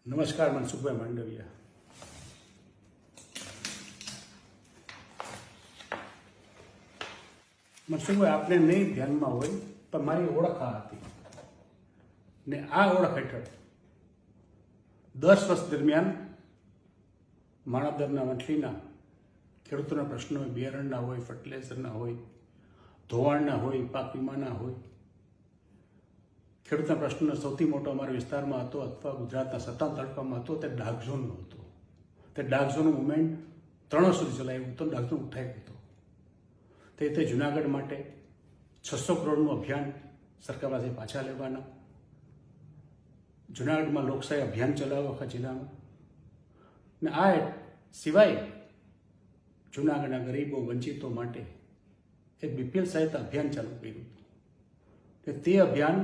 નમસ્કાર, મનસુખભાઈ માંડવિયા. મનસુખભાઈ, આપને નહીં ધ્યાનમાં હોય પણ મારી ઓળખ આ હતી ને આ ઓળખ હેઠળ 10 વર્ષ દરમિયાન માણાવદરના વંથલીના ખેડૂતોના પ્રશ્નો હોય, બિયારણના હોય, ફર્ટિલાઇઝરના હોય, ધોવાણના હોય, પાક વીમાના હોય, ખેડૂતના પ્રશ્નનો સૌથી મોટો અમારા વિસ્તારમાં હતો અથવા ગુજરાતના 57 તાલુકામાં હતો તે ડાર્ક ઝોનનો હતો. તે ડાર્ક ઝોનનું મુવમેન્ટ 3 વર્ષ સુધી ચલાવ્યું હતું. ડાર્ક ઝોન ઉઠાવ્યો હતો. તે જુનાગઢ માટે 600 કરોડનું અભિયાન સરકાર પાસે પાછા લેવાના, જુનાગઢમાં લોકશાહી અભિયાન ચલાવ્યો આખા જિલ્લામાં, ને આ સિવાય જુનાગઢના ગરીબો વંચિતો માટે એક BPL સહાયતા અભિયાન ચાલુ કર્યું હતું. તે અભિયાન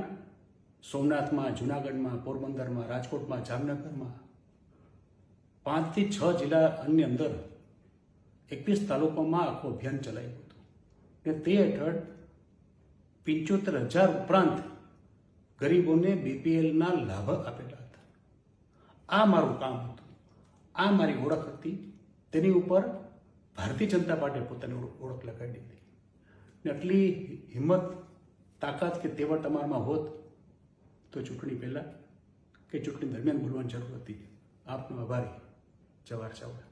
સોમનાથમાં, જુનાગઢમાં, પોરબંદરમાં, રાજકોટમાં, જામનગરમાં 5 થી 6 જિલ્લાની અંદર 21 તાલુકામાં આખું અભિયાન ચલાવ્યું હતું. ને તે હેઠળ 75,000 ઉપરાંત ગરીબોને BPLના લાભ આપેલા હતા. આ મારું કામ હતું, આ મારી ઓળખ હતી. તેની ઉપર ભારતીય જનતા પાર્ટીએ પોતાની ઓળખ લગાડી હતી. ને આટલી હિંમત, તાકાત કે તેવડ તમારામાં હોત તો ચૂંટણી પહેલાં કે ચૂંટણી દરમિયાન બોલવાની જરૂર હતી. આપનો આભારી, જવાહર ચાવડા.